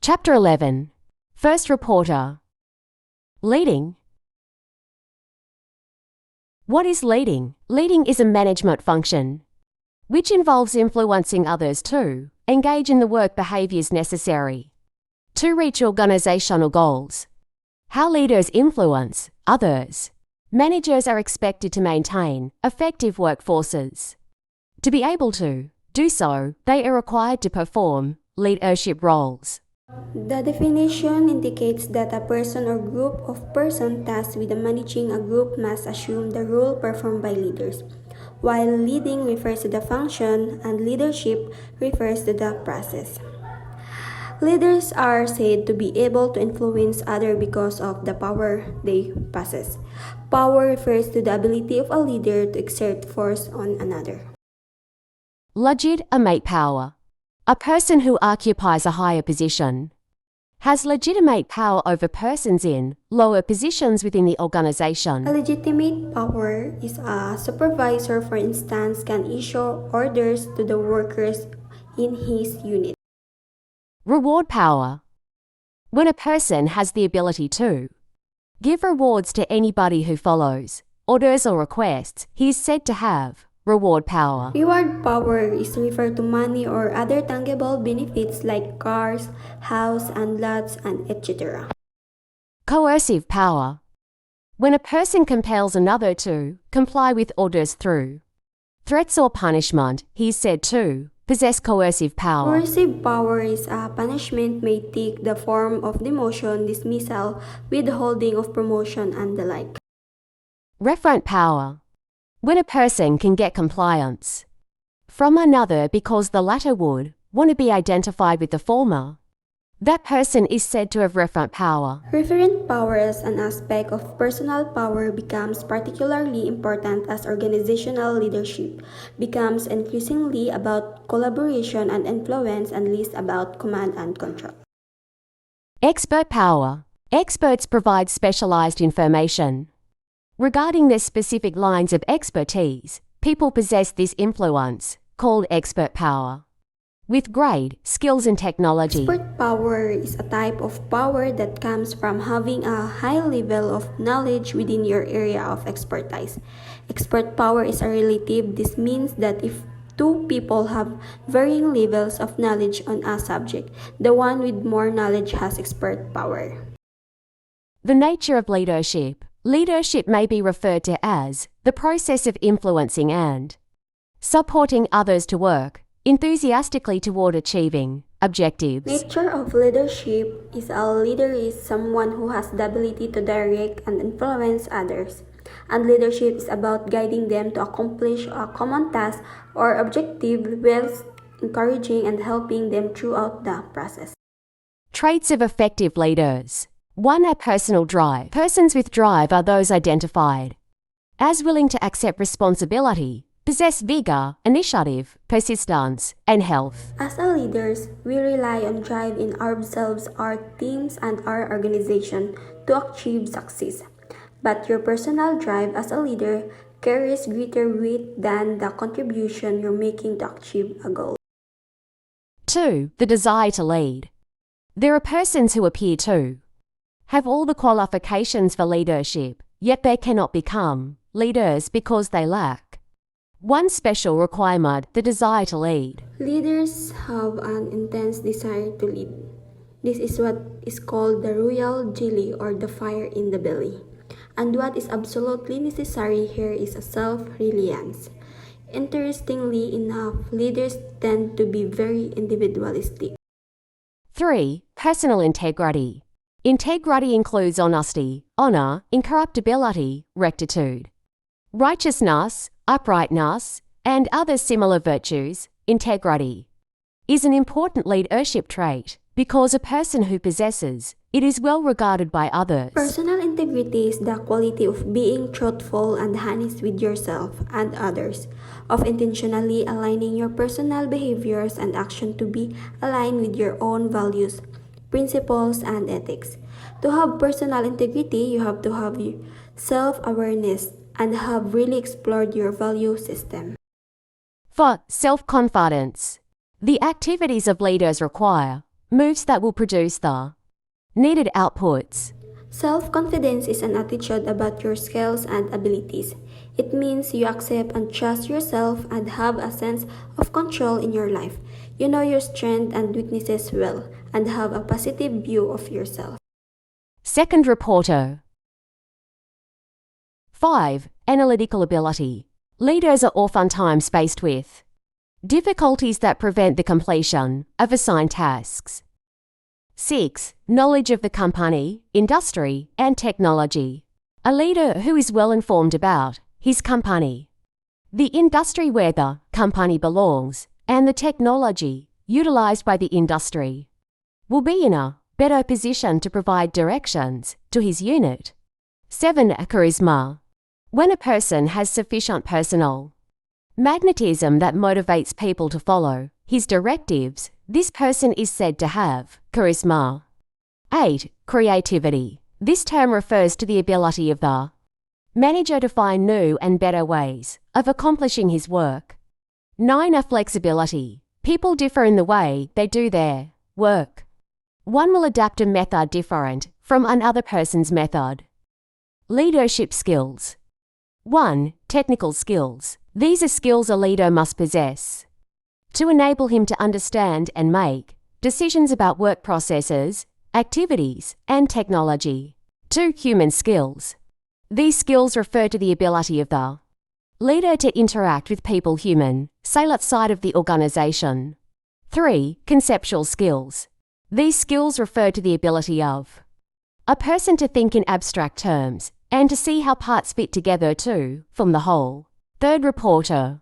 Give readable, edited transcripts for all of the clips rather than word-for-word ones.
Chapter 11. First Reporter. Leading. What is leading? Leading is a management function, which involves influencing others to engage in the work behaviors necessary to reach organizational goals. How leaders influence others. Managers are expected to maintain effective workforces. To be able to do so, they are required to perform leadership roles. The definition indicates that a person or group of persons tasked with managing a group must assume the role performed by leaders, while leading refers to the function and leadership refers to the process. Leaders are said to be able to influence others because of the power they possess. Power refers to the ability of a leader to exert force on another. Legitimate power. A person who occupies a higher position has legitimate power over persons in lower positions within the organization. A legitimate power is a supervisor, for instance, can issue orders to the workers in his unit. Reward power. When a person has the ability to give rewards to anybody who follows orders or requests, he is said to have reward power. Reward power is referred to money or other tangible benefits like cars, house and lots, and etc. Coercive power. When a person compels another to comply with orders through threats or punishment, he is said to possess coercive power. Coercive power is a punishment may take the form of demotion, dismissal, withholding of promotion, and the like. Referent power. When a person can get compliance from another because the latter would want to be identified with the former, that person is said to have referent power. Referent power as an aspect of personal power becomes particularly important as organizational leadership becomes increasingly about collaboration and influence and less about command and control. Expert power. Experts provide specialized information regarding their specific lines of expertise. People possess this influence, called expert power, with great skills in technology. Expert power is a type of power that comes from having a high level of knowledge within your area of expertise. Expert power is a relative. This means that if two people have varying levels of knowledge on a subject, the one with more knowledge has expert power. The nature of leadership. Leadership may be referred to as the process of influencing and supporting others to work enthusiastically toward achieving objectives. Nature of leadership is a leader is someone who has the ability to direct and influence others. And leadership is about guiding them to accomplish a common task or objective while encouraging and helping them throughout the process. Traits of effective leaders. 1. A personal drive. Persons with drive are those identified as willing to accept responsibility, possess vigor, initiative, persistence, and health. As a leaders, we rely on drive in ourselves, our teams, and our organization to achieve success. But your personal drive as a leader carries greater weight than the contribution you're making to achieve a goal. 2. The desire to lead. There are persons who appear to have all the qualifications for leadership, yet they cannot become leaders because they lack one special requirement, the desire to lead. Leaders have an intense desire to lead. This is what is called the royal jelly or the fire in the belly. And what is absolutely necessary here is a self-reliance. Interestingly enough, leaders tend to be very individualistic. 3. Personal integrity. Integrity includes honesty, honor, incorruptibility, rectitude, righteousness, uprightness, and other similar virtues. Integrity is an important leadership trait because a person who possesses it is well regarded by others. Personal integrity is the quality of being truthful and honest with yourself and others, of intentionally aligning your personal behaviors and action to be aligned with your own values, principles, and ethics. To have personal integrity, you have to have self-awareness and have really explored your value system. 4. Self-confidence. The activities of leaders require moves that will produce the needed outputs. Self-confidence is an attitude about your skills and abilities. It means you accept and trust yourself and have a sense of control in your life. You know your strengths and weaknesses well and have a positive view of yourself. Second reporter. 5. Analytical ability. Leaders are oftentimes faced with difficulties that prevent the completion of assigned tasks. 6. Knowledge of the company, industry, and technology. A leader who is well informed about his company, the industry where the company belongs, and the technology utilized by the industry will be in a better position to provide directions to his unit. 7. Charisma. When a person has sufficient personal magnetism that motivates people to follow his directives, this person is said to have charisma. 8. Creativity. This term refers to the ability of the manager to find new and better ways of accomplishing his work. 9. Flexibility. People differ in the way they do their work. One will adapt a method different from another person's method. Leadership skills. 1. Technical skills. These are skills a leader must possess to enable him to understand and make decisions about work processes, activities, and technology. 2. Human skills. These skills refer to the ability of the leader to interact with people human, say outside of the organization. 3. Conceptual skills. These skills refer to the ability of a person to think in abstract terms and to see how parts fit together to form the whole. Third reporter.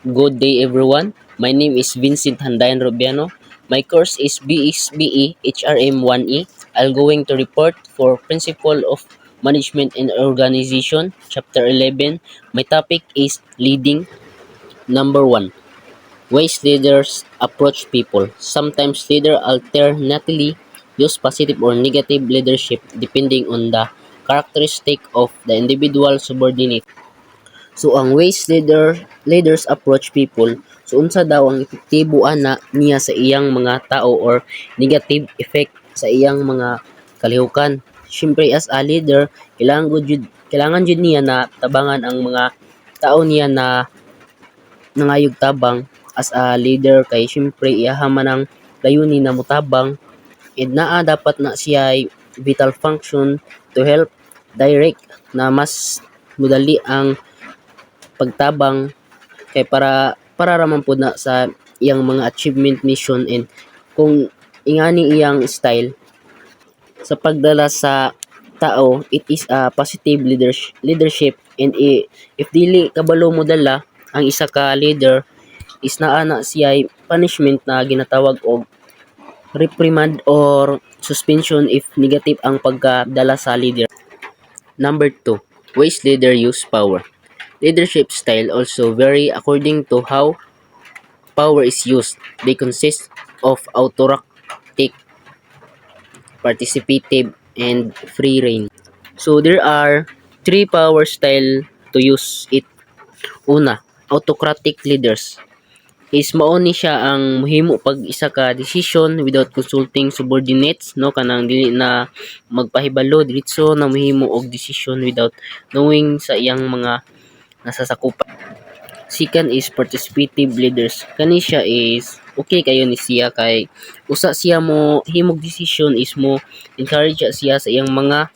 Good day everyone. My name is Vincent Rubiano. My course is BSBA HRM 1E. I'm going to report for Principle of Management and Organization, Chapter 11. My topic is Leading. Number 1. Ways leaders approach people. Sometimes leaders alternately use positive or negative leadership depending on the characteristic of the individual subordinate. So ang ways leaders approach people, so unsa daw ang epektibo ana niya sa iyang mga tao or negative effect sa iyang mga kalihukan. Siyempre as a leader, kailangan jud niya na tabangan ang mga tao niya na nangayog tabang as a leader kay siyempre iyaha man ang layunin na motabang and naa dapat na siya ay vital function to help direct na mas mudali ang pagtabang kay para raman pud na sa iyang mga achievement mission and kung ingani iyang style sa pagdala sa tao, it is a positive leadership and if dili kabalo mo dala ang isa ka leader is naa na siya punishment na ginatawag og reprimand or suspension if negative ang pagkadala sa leader. Number 2, ways leader use power. Leadership style also vary according to how power is used. They consist of autocratic, participative, and free reign. So there are 3 power style to use it. Una, autocratic leaders. Is mao ni siya ang mohimo pag isa ka decision without consulting subordinates, no, kanang dili na magpahibalo diretso na mohimo og decision without knowing sa iyang mga nasasakupan. Second is participative leaders. Kani siya is okay kayo ni siya kay usa siya mo himog decision is mo encourage siya sa iyang mga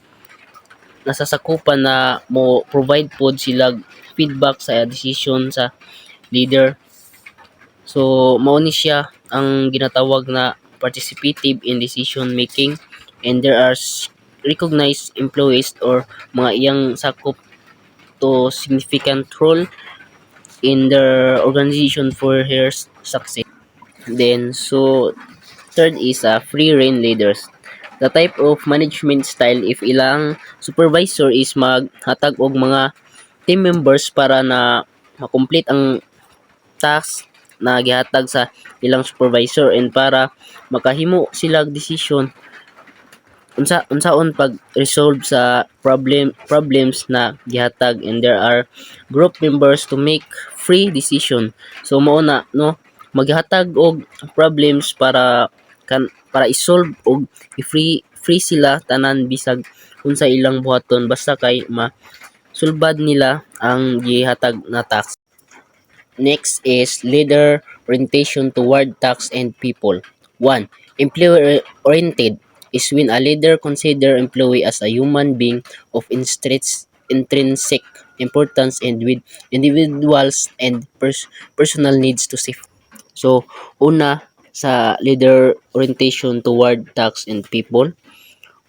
nasasakupan na mo provide pod sila feedback sa decision sa leader. So mao ni siya ang ginatawag na participative in decision making and there are recognized employees or mga iyang sakop to significant role in their organization for her success. Then, so third is free reign leaders. The type of management style if ilang supervisor is maghatag og mga team members para na makomplete ang task na gihatag sa ilang supervisor and para makahimo sila decision unsaon pag resolve sa problems na gihatag and there are group members to make free decision. So mao na no, maghatag og problems para isolve og i-free sila tanan bisag unsa ilang buhaton basta kay masulbad nila ang gihatag na task. Next is leader orientation toward tasks and people. 1. Employee-oriented is when a leader consider employee as a human being of intrinsic importance and with individuals and personal needs to save. So, una sa leader orientation toward tasks and people.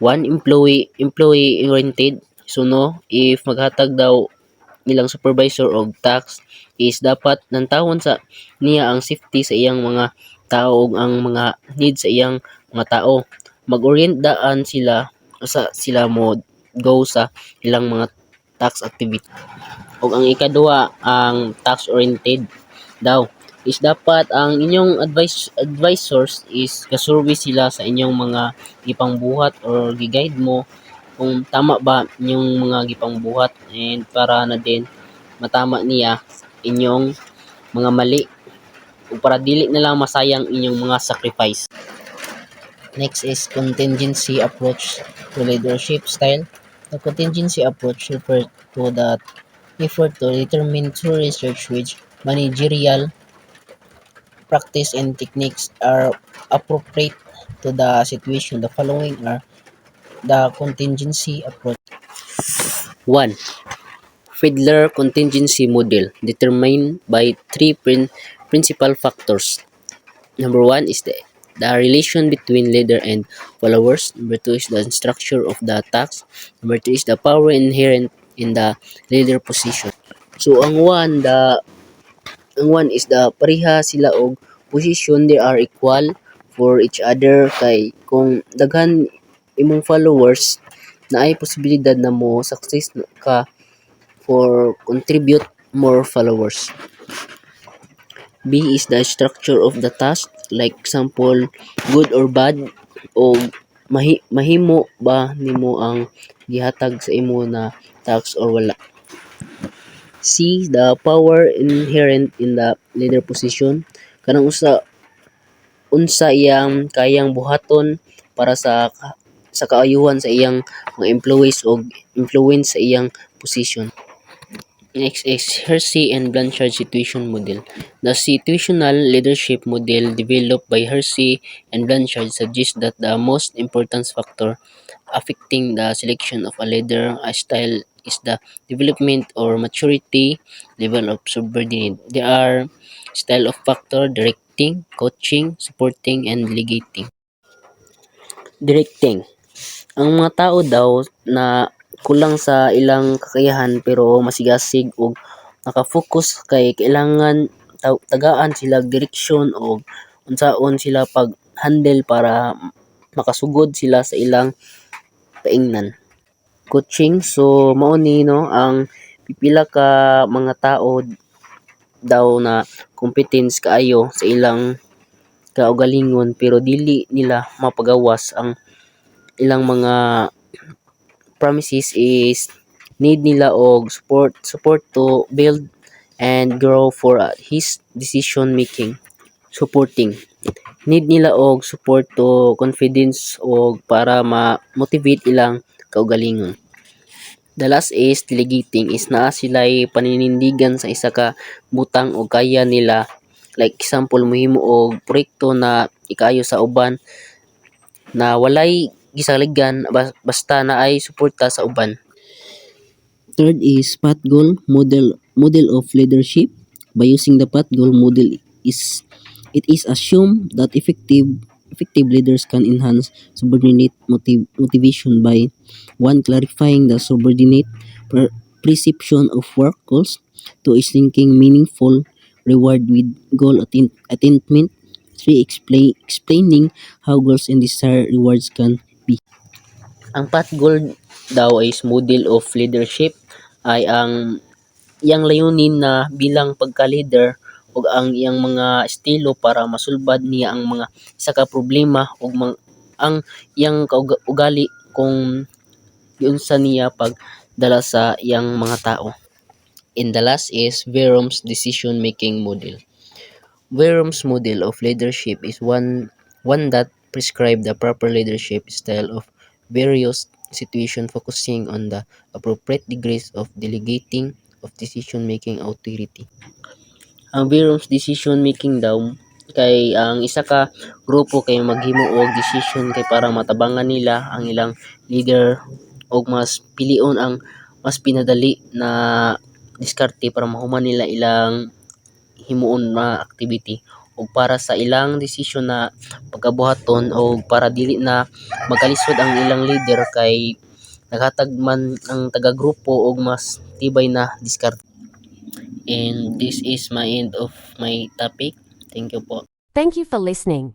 One, employee oriented. So, no, if maghatag daw nilang supervisor og tax is dapat nantawon sa niya ang safety sa iyang mga tao ug ang mga needs sa iyang mga tao. Mag-orient daan sila mo go sa ilang mga tax activity. Ug ang ikaduha, ang tax oriented daw is dapat ang inyong advisors is kasurvey sila sa inyong mga gipangbuhat or gi-guide mo kung tama ba inyong mga gipangbuhat and para na din matama niya inyong mga mali o para dili na lang masayang inyong mga sacrifice. Next is contingency approach to leadership style. The contingency approach refers to the effort to determine through research which managerial practice and techniques are appropriate to the situation. The following are the contingency approach. 1. Fiedler contingency model determined by three principal factors. Number 1 is the relation between leader and followers. Number 2 is the structure of the task. Number 3 is the power inherent in the leader position. So ang one is the pareha sila og position, they are equal for each other kay kung daghan imong followers na ay posibilidad na mo success ka for contribute more followers. B is the structure of the task, like example, good or bad, o mahimo ba nimo ang gihatag sa imo na task or wala. C, the power inherent in the leader position, kanang unsa iyang kayang buhaton para sa kaayuhan sa iyang mga employees o influence sa iyang position. Next is Hersey and Blanchard situation model. The situational leadership model developed by Hersey and Blanchard suggests that the most important factor affecting the selection of a leader style is the development or maturity level of subordinate. There are style of factor: directing, coaching, supporting, and delegating. Directing. Ang mga tao daw na kulang sa ilang kakayahan pero masigasig og naka-focus kay kailangan tagaan sila direksyon o unsaon sila pag-handle para makasugod sila sa ilang paingnan. Coaching, so mao ni no ang pipila ka mga tao daw na competence kaayo sa ilang kaugalingon pero dili nila mapagawas ang ilang mga promises is need nila og support to build and grow for his decision making. Supporting, need nila og support to confidence og para ma-motivate ilang kaugalingon. The last is delegating, is naa sila'y paninindigan sa isa ka butang o kaya nila, like example mohimo og proyekto na ikaayo sa uban na walay gisaligan basta na ay suporta sa uban. Third is path goal model of leadership. By using the path goal model, it is assumed that effective leaders can enhance subordinate motivation by 1. Clarifying the subordinate perception of work goals. 2. Is linking meaningful reward with goal attainment. 3. Explaining how goals and desired rewards can be. Ang path goal daw is model of leadership ay ang iyang layunin na bilang pagka-leader ug ang iyang mga estilo para masulbad niya ang mga isa ka problema ug ang iyang ugali kung giunsa niya pagdala sa iyang mga tao. And the last is Verom's decision making model. Verum's model of leadership is one that prescribes the proper leadership style of various situations, focusing on the appropriate degrees of delegating of decision-making authority. Ang Verum's decision making daw kay ang isa ka grupo kay maghimo og decision kay para matabangan nila ang ilang leader og mas pilion ang mas pinadali na diskarte para mahuman nila ilang himuon na activity ug para sa ilang desisyon na pagkabuhaton o para dili na magkalisod ang ilang leader kay naghatag man ang taga-grupo og mas tibay na diskarte. And this is my end of my topic. Thank you po. Thank you for listening.